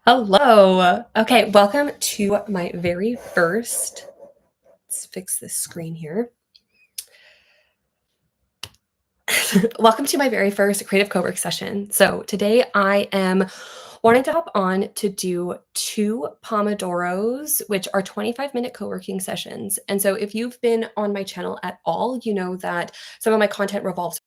Hello. Okay, welcome to my very first, let's fix this screen here. Welcome to my very first Creative CoWork session. So today I am wanting to hop on to do 2 Pomodoros, which are 25-minute co-working sessions. And so if you've been on my channel at all, you know that some of my content revolves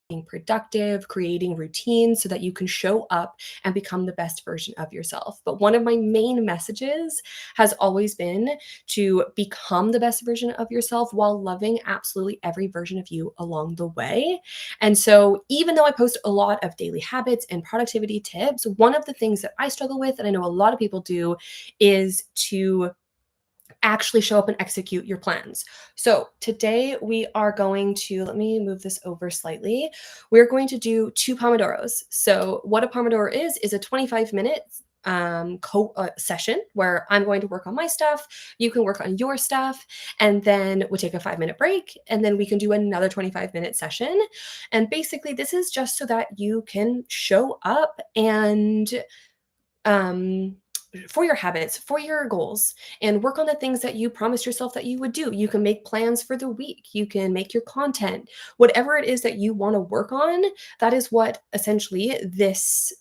being productive, creating routines so that you can show up and become the best version of yourself. But one of my main messages has always been to become the best version of yourself while loving absolutely every version of you along the way. And so, even though I post a lot of daily habits and productivity tips, one of the things that I struggle with, and I know a lot of people do, is to actually show up and execute your plans. So today we are going to, let me move this over slightly. We're going to do 2 Pomodoros. So what a Pomodoro is a 25-minute session where I'm going to work on my stuff, you can work on your stuff, and then we'll take a 5-minute break, and then we can do another 25-minute session. And basically, this is just so that you can show up and um, for your habits, for your goals, and work on the things that you promised yourself that you would do. You can make plans for the week. You can make your content. Whatever it is that you want to work on, that is what essentially this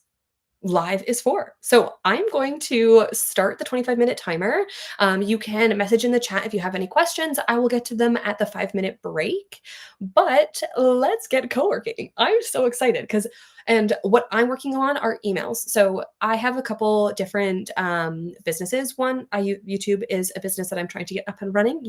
live is for. So I'm going to start the 25-minute timer. You can message in the chat if you have any questions. I will get to them at the 5-minute break. But let's get co-working. I'm so excited and what I'm working on are emails. So I have a couple different businesses. One, YouTube is a business that I'm trying to get up and running,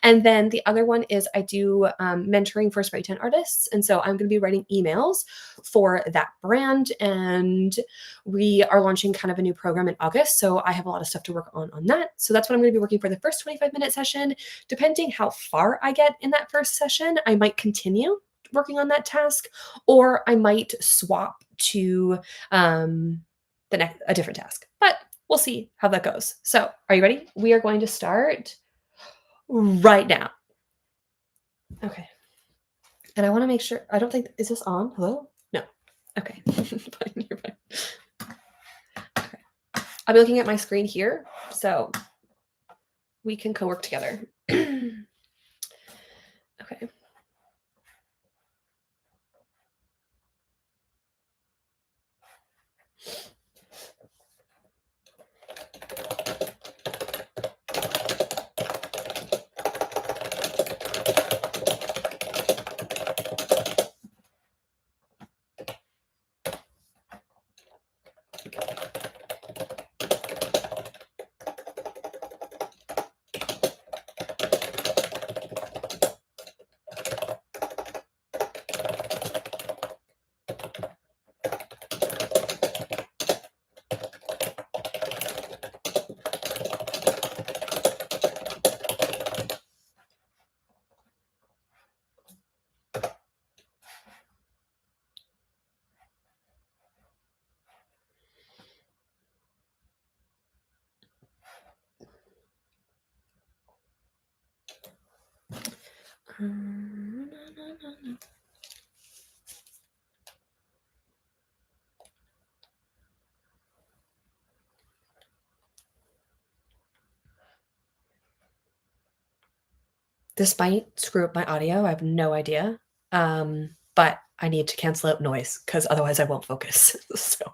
and then the other one is I do mentoring for spray tan artists. And so I'm going to be writing emails for that brand. And we are launching kind of a new program in August. So I have a lot of stuff to work on that. So that's what I'm going to be working for the first 25-minute session. Depending how far I get in that first session, I might continue working on that task, or I might swap to a different task. But we'll see how that goes. So are you ready? We are going to start right now. Okay. And I want to make sure, I don't think, is this on? Hello? No. Okay. Fine, you're fine. Okay. I'll be looking at my screen here, so we can co-work together. Okay. This might screw up my audio. I have no idea. But I need to cancel out noise because otherwise I won't focus. So.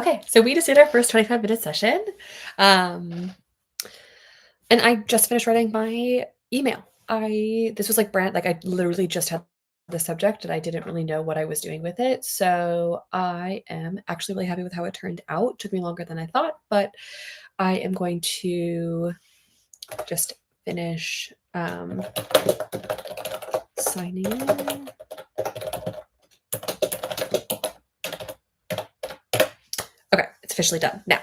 Okay, so we just did our first 25-minute session. And I just finished writing my email. This was like I literally just had the subject and I didn't really know what I was doing with it. So I am actually really happy with how it turned out. It took me longer than I thought, but I am going to just finish signing. Okay, it's officially done now.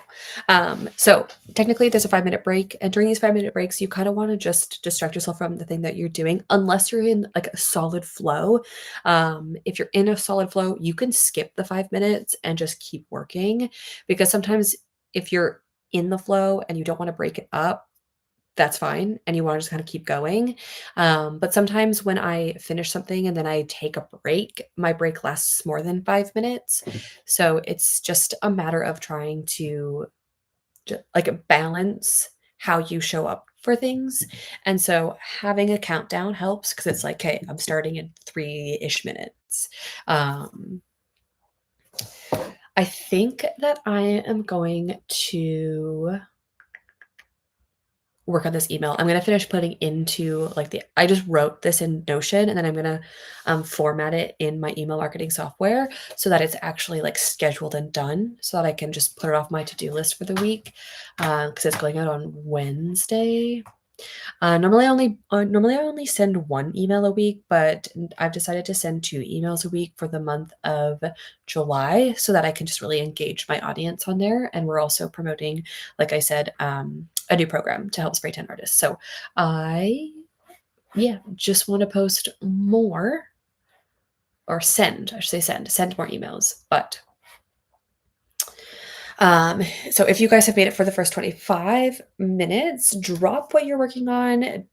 So technically there's a 5-minute break, and during these 5-minute breaks, you kind of want to just distract yourself from the thing that you're doing, unless you're in like a solid flow. If you're in a solid flow, you can skip the 5 minutes and just keep working, because sometimes if you're in the flow and you don't want to break it up, that's fine, and you wanna just kinda keep going. But sometimes when I finish something and then I take a break, my break lasts more than 5 minutes. So it's just a matter of trying to like, balance how you show up for things. And so having a countdown helps because it's like, "Okay, I'm starting in 3-ish minutes." Um, I think that I am going to work on this email. I'm gonna finish putting into like I just wrote this in Notion, and then I'm gonna format it in my email marketing software so that it's actually like scheduled and done, so that I can just put it off my to-do list for the week, because it's going out on Wednesday. Normally I only send one email a week, but I've decided to send 2 emails a week for the month of July so that I can just really engage my audience on there. And we're also promoting, like I said, a new program to help spray tan artists. So I, yeah, just want to post more or send, I should say send more emails. But Um, so if you guys have made it for the first 25 minutes, drop what you're working on.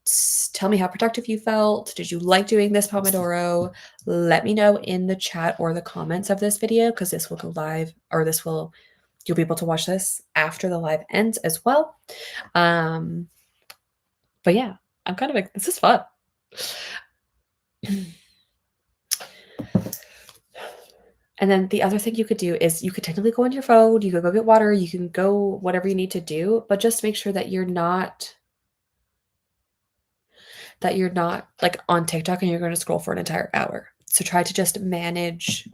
Tell me how productive you felt. Did you like doing this Pomodoro? Let me know in the chat or the comments of this video, because this will go live, or you'll be able to watch this after the live ends as well. But yeah, I'm kind of like, this is fun. And then the other thing you could do is you could technically go on your phone, you could go get water, you can go whatever you need to do, but just make sure that you're not like on TikTok and you're going to scroll for an entire hour. So try to just manage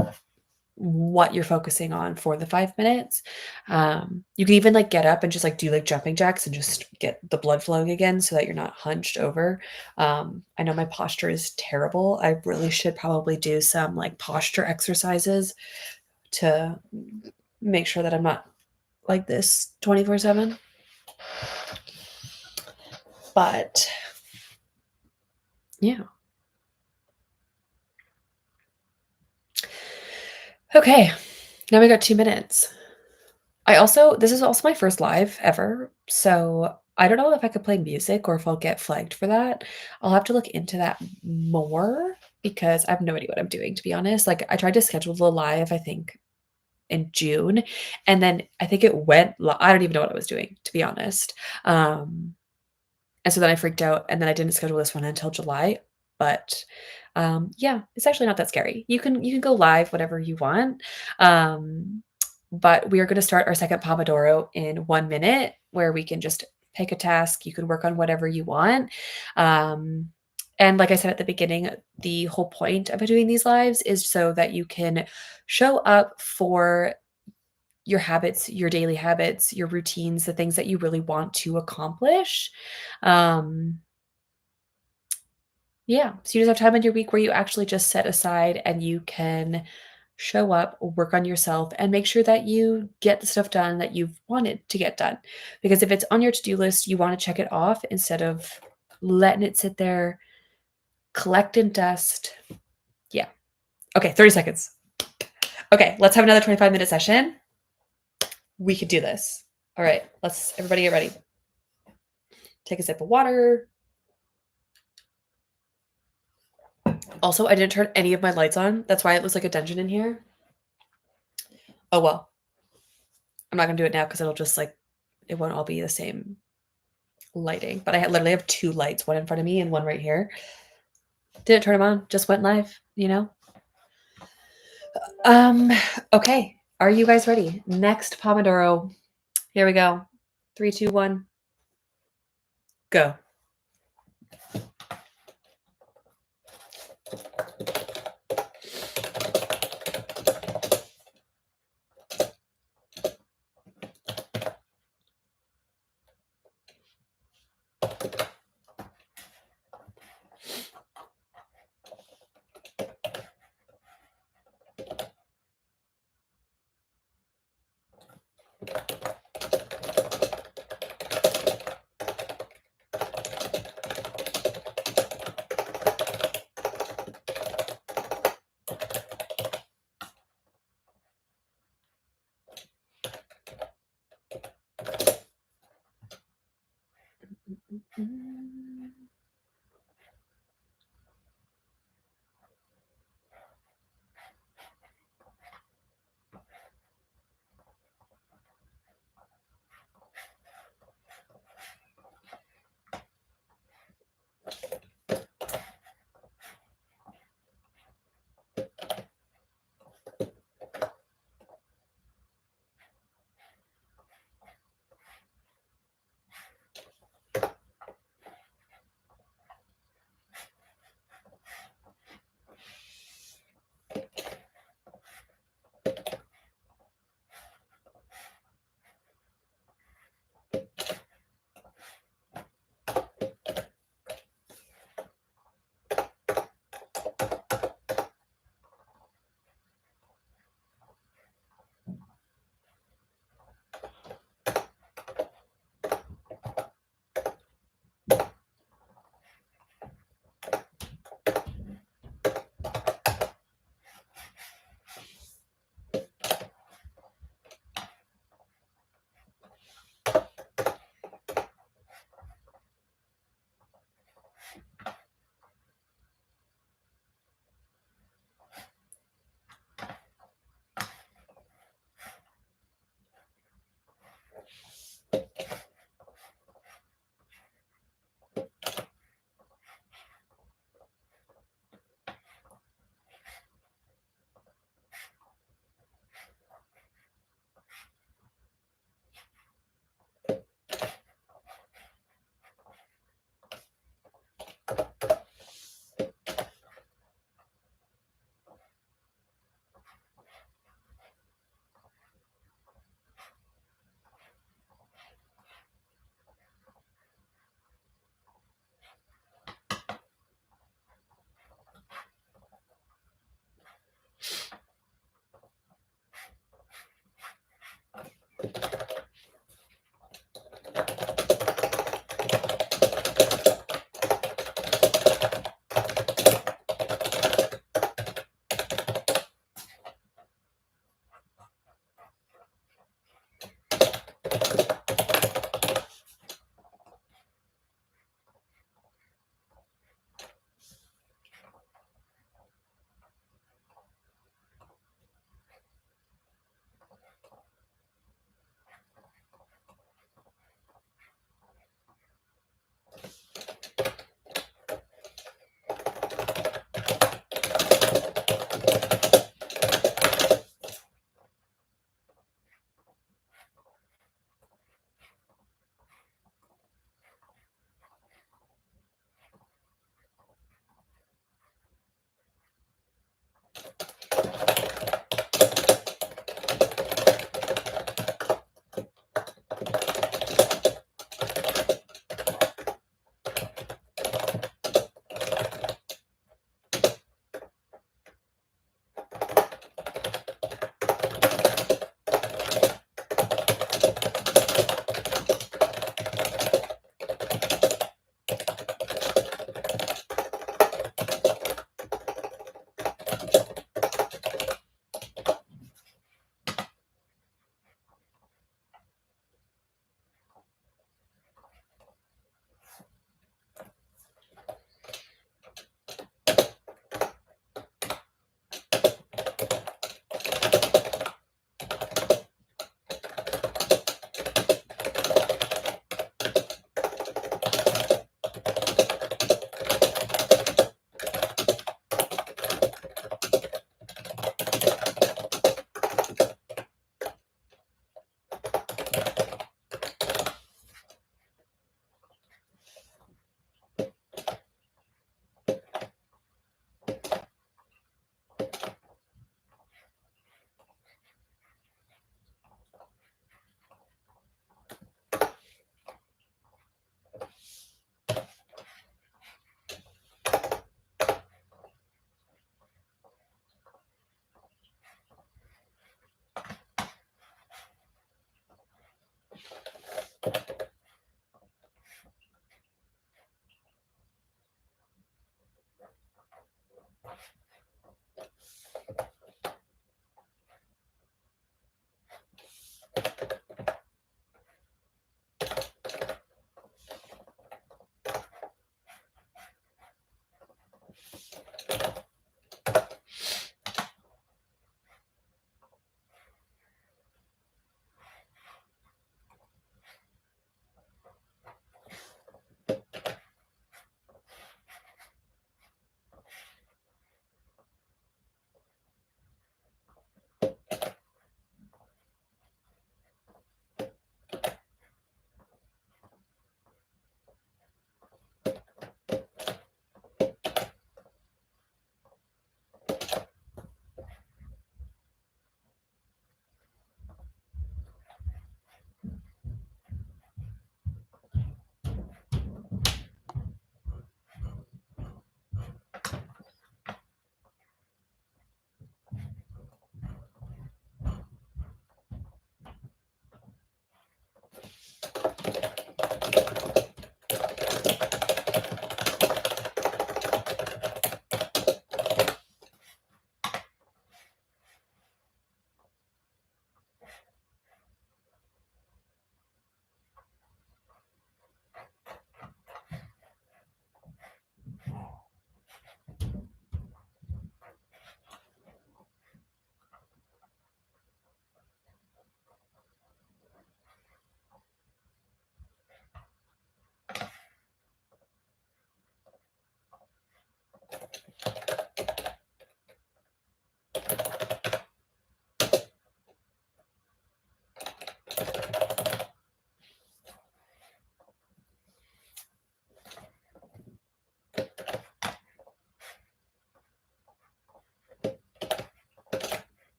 what you're focusing on for the 5 minutes. You can even like get up and just like do like jumping jacks and just get the blood flowing again so that you're not hunched over. I know my posture is terrible. I really should probably do some like posture exercises to make sure that I'm not like this 24/7. But yeah. Okay. Now we got 2 minutes. This is also my first live ever, so I don't know if I could play music or if I'll get flagged for that. I'll have to look into that more because I have no idea what I'm doing, to be honest. Like, I tried to schedule the live, I think, in June, and then I think it went li I don't even know what I was doing, to be honest. Um, and so then I freaked out, and then I didn't schedule this one until July, but, yeah, it's actually not that scary. You can go live whenever you want, um, but we are gonna start our second Pomodoro in 1 minute, where we can just pick a task, you can work on whatever you want, um, and like I said at the beginning, the whole point about doing these lives is so that you can show up for your habits, your daily habits, your routines, the things that you really want to accomplish. Um, yeah, so you just have time in your week where you actually just set aside and you can show up, work on yourself, and make sure that you get the stuff done that you've wanted to get done. Because if it's on your to-do list, you want to check it off instead of letting it sit there, collecting dust. Yeah. Okay, 30 seconds. Okay, let's have another 25-minute session. We could do this. All right, let's everybody get ready. Take a sip of water. Also, I didn't turn any of my lights on. That's why it looks like a dungeon in here. Oh well. I'm not gonna do it now because it'll just like it won't all be the same lighting. But I literally have 2 lights, one in front of me and one right here. Didn't turn them on, just went live, you know? Um, okay. Are you guys ready? Next Pomodoro. Here we go. 3, 2, 1, go.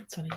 That's funny.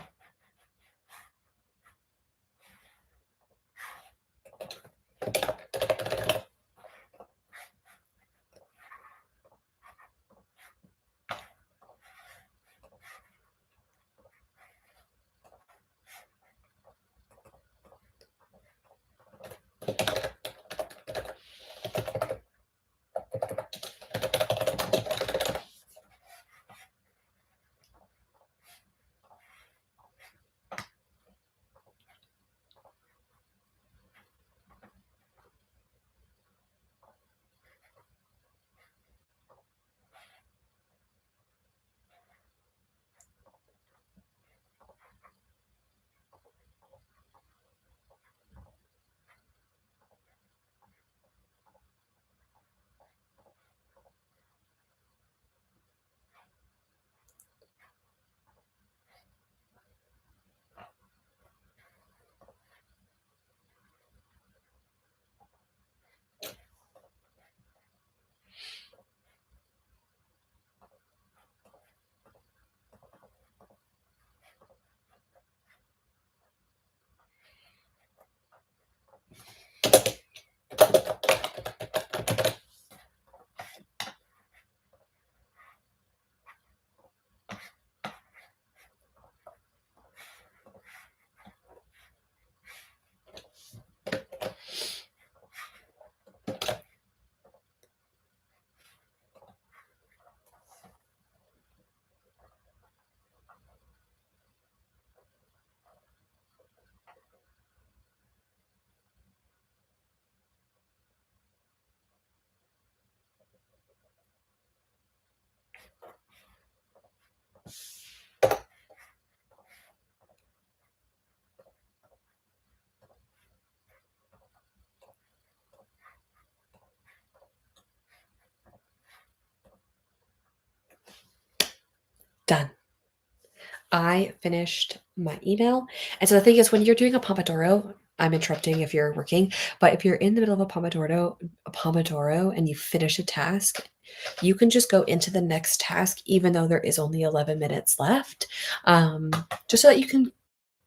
Done. I finished my email. And so the thing is, when you're doing a Pomodoro, I'm interrupting if you're working, but if you're in the middle of a Pomodoro and you finish a task, you can just go into the next task, even though there is only 11 minutes left, um, just so that you can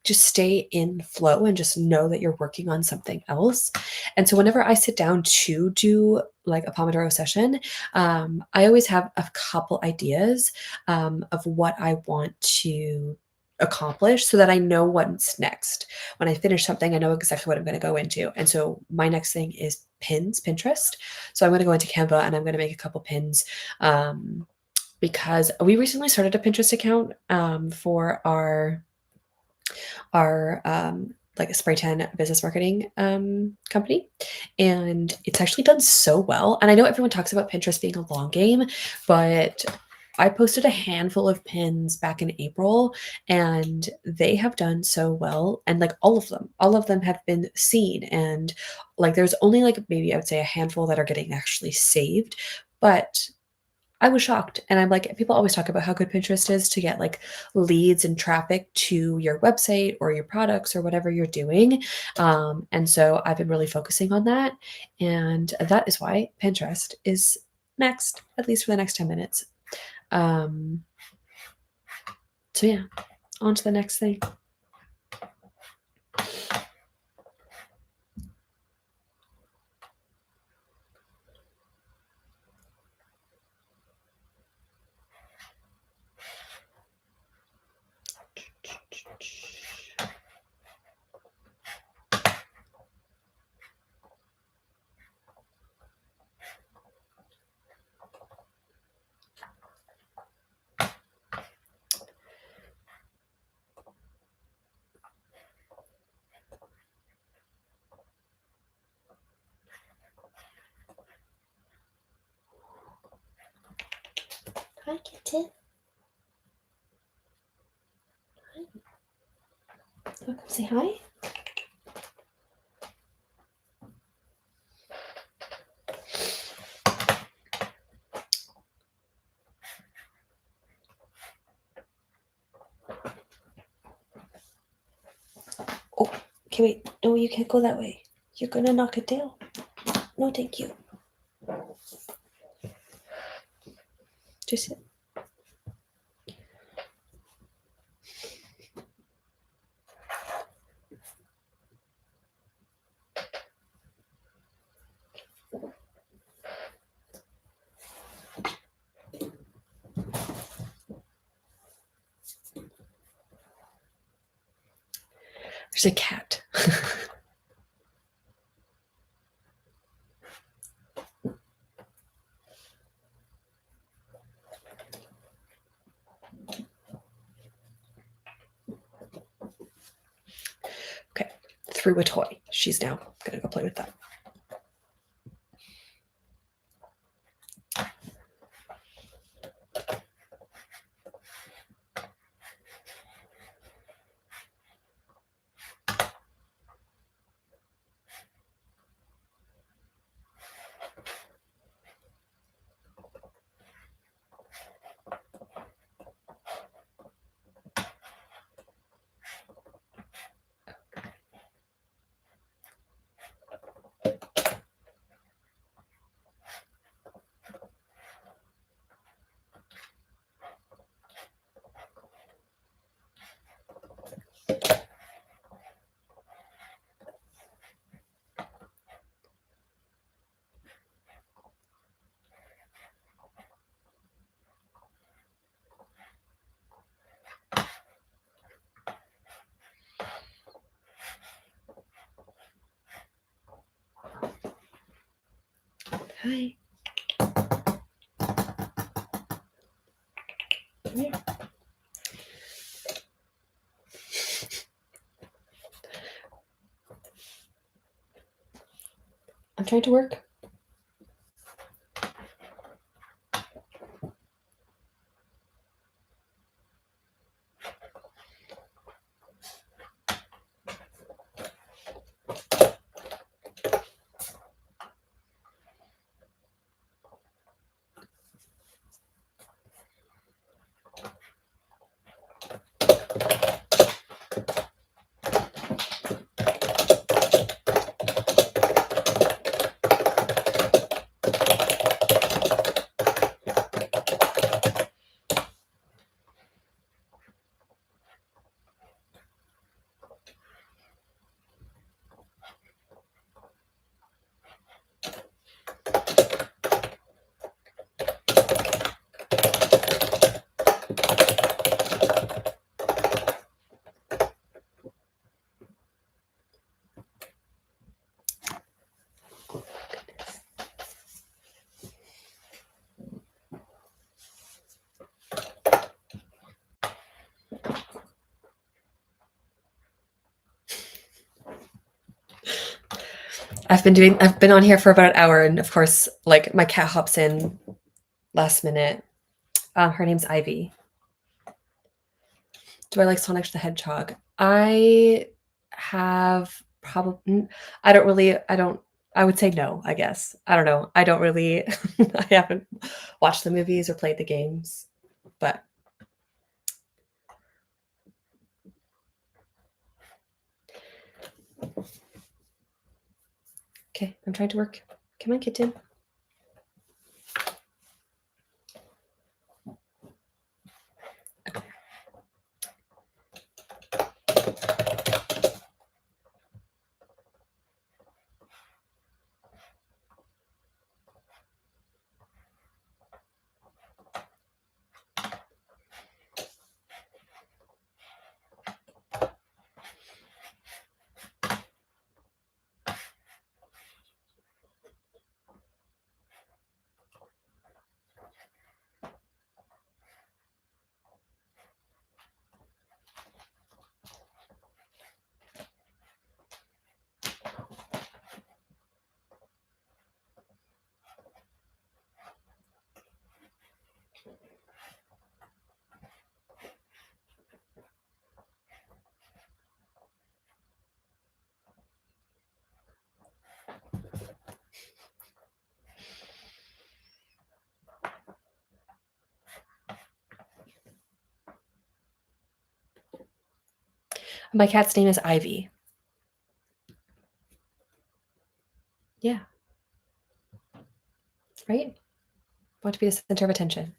just stay in flow and just know that you're working on something else. And so whenever I sit down to do like a Pomodoro session, I always have a couple ideas of what I want to accomplish so that I know what's next. When I finish something, I know exactly what I'm going to go into. And so my next thing is pins, Pinterest. So I'm going to go into Canva and I'm going to make a couple pins. Because we recently started a Pinterest account for our like a spray tan business marketing company, and it's actually done so well. And I know everyone talks about Pinterest being a long game, but I posted a handful of pins back in April and they have done so well. And like all of them have been seen. And like there's only like maybe I would say a handful that are getting actually saved. But I was shocked. And I'm like, people always talk about how good Pinterest is to get like leads and traffic to your website or your products or whatever you're doing. And so I've been really focusing on that. And that is why Pinterest is next, at least for the next 10 minutes. Um, so yeah, on to the next thing. Hi, kitten. Come say hi. Oh, okay, wait. No, you can't go that way. You're gonna knock it down. No, thank you. Just sit. There's a cat. Okay, threw a toy. She's now gonna go play with that. Hi. Come here. I'm trying to work. I've been on here for about an hour, and of course, like my cat hops in last minute. Her name's Ivy. Do I like Sonic the Hedgehog? I have probably, I would say no, I guess. I don't know. I don't really, I haven't watched the movies or played the games, but. Okay, I'm trying to work. Come on, kitten. My cat's name is Ivy. Yeah. Right? Want to be the center of attention.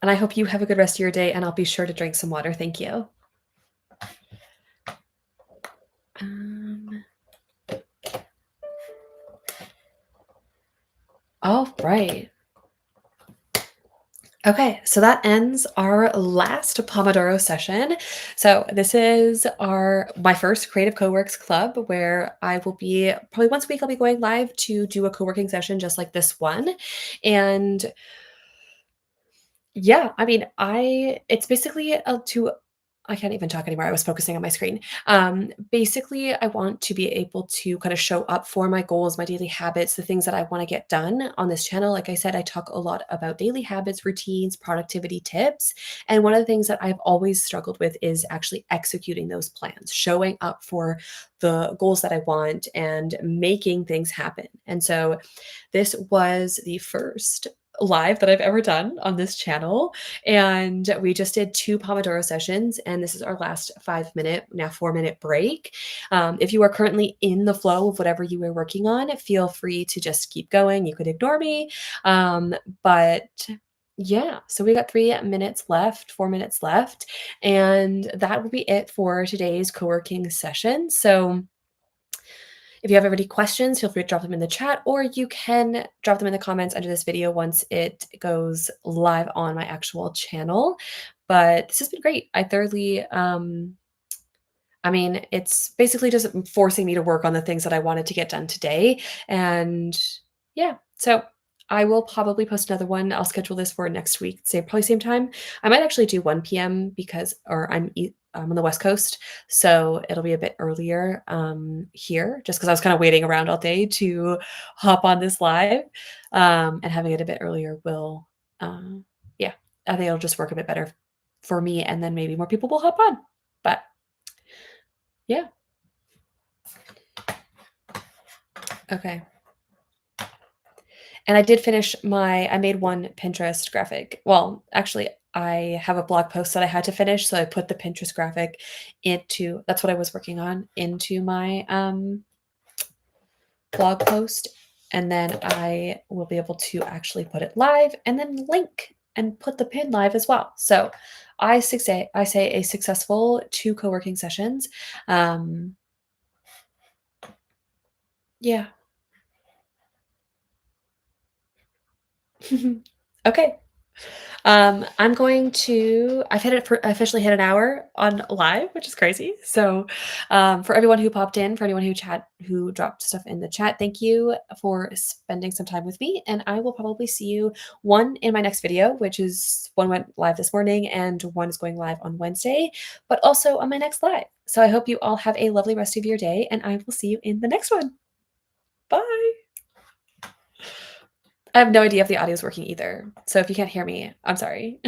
And I hope you have a good rest of your day, and I'll be sure to drink some water. Thank you. Um, all right. Okay, so that ends our last Pomodoro session. So this is my first Creative CoWorks Club where I will be probably once a week I'll be going live to do a co-working session just like this one. And yeah, I mean, it's basically a to I can't even talk anymore. I was focusing on my screen. Basically, I want to be able to kind of show up for my goals, my daily habits, the things that I want to get done on this channel. Like I said, I talk a lot about daily habits, routines, productivity tips. And one of the things that I've always struggled with is actually executing those plans, showing up for the goals that I want and making things happen. And so this was the first live that I've ever done on this channel. And we just did 2 Pomodoro sessions, and this is our last 5-minute, now 4-minute break. If you are currently in the flow of whatever you were working on, feel free to just keep going. You could ignore me. But yeah, so we got 3 minutes left, 4 minutes left, and that will be it for today's co-working session. So if you have any questions, feel free to drop them in the chat, or you can drop them in the comments under this video once it goes live on my actual channel. But this has been great. I mean, it's basically just forcing me to work on the things that I wanted to get done today. And yeah, so I will probably post another one. I'll schedule this for next week, probably same time. I might actually do 1 p.m. or I'm on the West Coast, so it'll be a bit earlier here, just because I was kind of waiting around all day to hop on this live, and having it a bit earlier will, yeah, I think it'll just work a bit better for me, and then maybe more people will hop on. But yeah. Okay. And I made one Pinterest graphic. Well, actually, I have a blog post that I had to finish, so I put the Pinterest graphic that's what I was working on, into my, blog post, and then I will be able to actually put it live and then link and put the pin live as well. So I say a successful 2 co-working sessions. Um, yeah. Okay. Officially hit an hour on live, which is crazy. So, for everyone who popped in, for anyone who dropped stuff in the chat, thank you for spending some time with me. And I will probably see you one in my next video, which is one went live this morning and one is going live on Wednesday, but also on my next live. So I hope you all have a lovely rest of your day, and I will see you in the next one. Bye. I have no idea if the audio is working either. So if you can't hear me, I'm sorry.